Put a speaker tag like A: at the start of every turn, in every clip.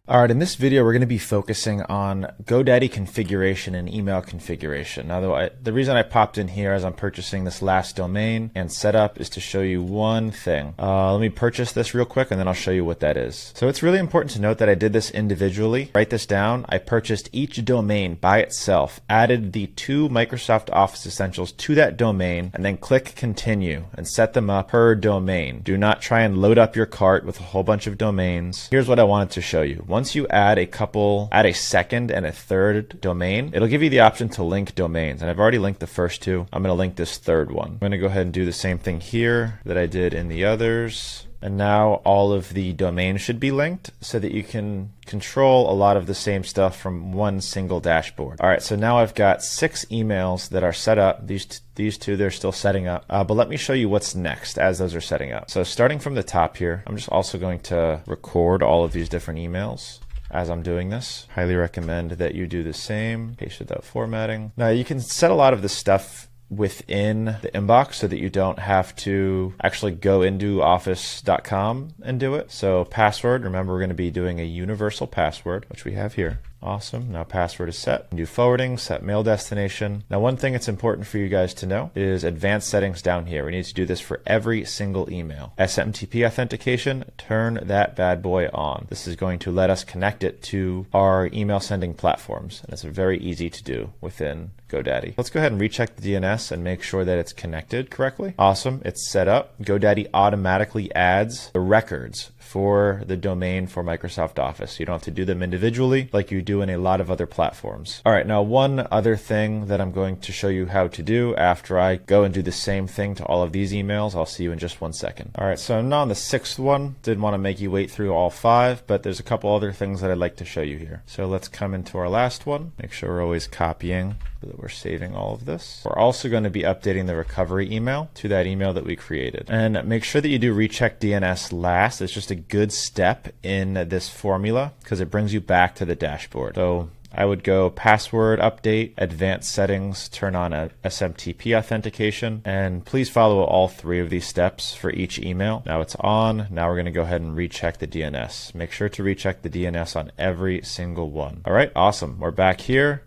A: All right, in this video, we're going to be focusing on GoDaddy configuration and email configuration. Now, the reason I popped in here as I'm purchasing this last domain and setup is to show you one thing. Let me purchase this real quick and then I'll show you what that is. So it's really important to note that I did this individually. Write this down. I purchased each domain by itself, added the 2 Microsoft Office Essentials to that domain, and then click continue and set them up per domain. Do not try and load up your cart with a whole bunch of domains. Here's what I wanted to show you. Once you add a second and a third domain, it'll give you the option to link domains. And I've already linked the first 2. I'm going to link this third one. I'm going to go ahead and do the same thing here that I did in the others. And now all of the domains should be linked so that you can control a lot of the same stuff from one single dashboard. All right, so now I've got 6 emails that are set up. These 2, they're still setting up. But let me show you what's next as those are setting up. So starting from the top here, I'm just also going to record all of these different emails as I'm doing this. Highly recommend that you do the same. Paste without formatting. Now you can set a lot of this stuff within the inbox so that you don't have to actually go into office.com and do it. So password, remember we're going to be doing a universal password, which we have here. Awesome. Now password is set. Do forwarding, set mail destination. Now one thing that's important for you guys to know is advanced settings down here. We need to do this for every single email. SMTP authentication, turn that bad boy on. This is going to let us connect it to our email sending platforms. And it's very easy to do within GoDaddy. Let's go ahead and recheck the DNS and make sure that it's connected correctly. Awesome. It's set up. GoDaddy automatically adds the records for the domain for Microsoft Office. You don't have to do them individually like you do in a lot of other platforms. All right, now one other thing that I'm going to show you how to do after I go and do the same thing to all of these emails. I'll see you in just one second. All right, so I'm now on the 6th one. Didn't want to make you wait through all 5, but there's a couple other things that I'd like to show you here. So let's come into our last one. Make sure we're always copying so that we're saving all of this. We're also going to be updating the recovery email to that email that we created. And make sure that you do recheck DNS last. It's just a good step in this formula because it brings you back to the dashboard. So I would go password update, advanced settings, turn on a SMTP authentication, and please follow all 3 of these steps for each email. Now it's on. Now we're going to go ahead and recheck the DNS. Make sure to recheck the DNS on every single one. All right, awesome. We're back here.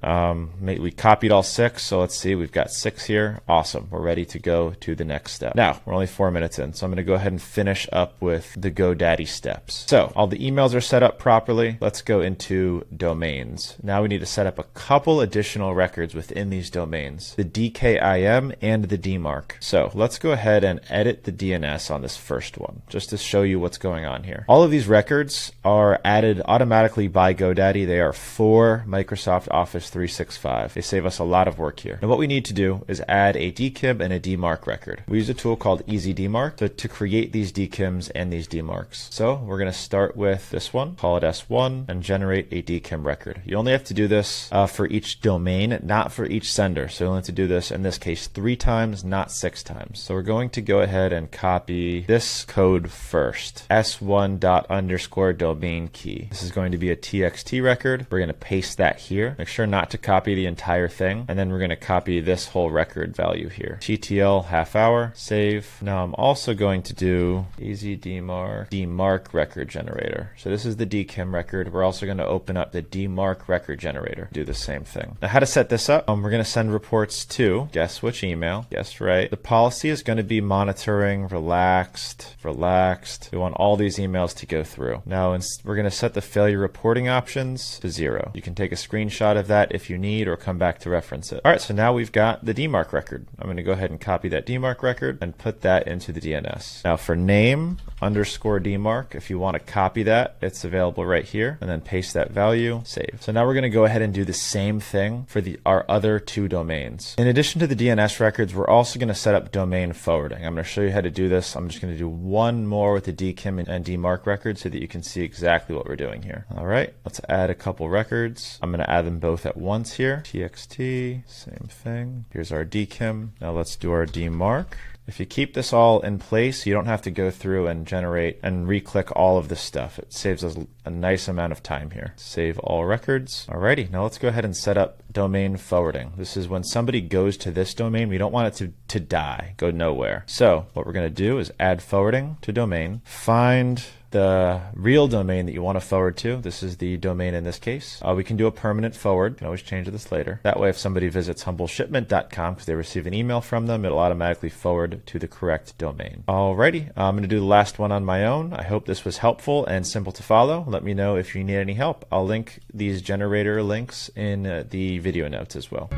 A: We copied all 6, so let's see. We've got 6 here. Awesome. We're ready to go to the next step. Now, we're only 4 minutes in, so I'm going to go ahead and finish up with the GoDaddy steps. So all the emails are set up properly. Let's go into domains. Now we need to set up a couple additional records within these domains, the DKIM and the DMARC. So let's go ahead and edit the DNS on this first one, just to show you what's going on here. All of these records are added automatically by GoDaddy. They are for Microsoft Office 365. They save us a lot of work here. And what we need to do is add a DKIM and a DMARC record. We use a tool called Easy DMARC to create these DKIMs and these DMARCs. So we're going to start with this one, call it S1, and generate a DKIM record. You only have to do this for each domain, not for each sender. So you'll have to do this, in this case, 3 times, not 6 times. So we're going to go ahead and copy this code first, s1._domain key. This is going to be a TXT record. We're going to paste that here. Make sure not to copy the entire thing. And then we're going to copy this whole record value here. TTL half hour, save. Now I'm also going to do Easy DMARC record generator. So this is the DKIM record. We're also going to open up the DMARC record generator. Do the same thing. Now how to set this up, we're going to send reports to, guess which email, guess right. The policy is going to be monitoring, relaxed. We want all these emails to go through. Now we're going to set the failure reporting options to 0. You can take a screenshot of that if you need or come back to reference it. All right, so now we've got the DMARC record. I'm going to go ahead and copy that DMARC record and put that into the DNS. Now for name _DMARC, if you want to copy that, it's available right here, and then paste that value, save. So now we're going to go ahead and do the same thing for our other 2 domains. In addition to the DNS records, we're also going to set up domain forwarding. I'm going to show you how to do this. I'm just going to do one more with the DKIM and DMARC records so that you can see exactly what we're doing here. All right, let's add a couple records. I'm going to add them both at once here. TXT, same thing. Here's our DKIM. Now let's do our DMARC. If you keep this all in place, you don't have to go through and generate and re-click all of this stuff. It saves us a nice amount of time here. Save all records. Alrighty, now let's go ahead and set up domain forwarding. This is when somebody goes to this domain, we don't want it to die, go nowhere. So what we're going to do is add forwarding to domain, find the real domain that you want to forward to. This is the domain in this case. We can do a permanent forward. You can always change this later. That way, if somebody visits humbleshipment.com because they receive an email from them, it'll automatically forward to the correct domain. Alrighty, I'm going to do the last one on my own. I hope this was helpful and simple to follow. Let me know if you need any help. I'll link these generator links in the video notes as well.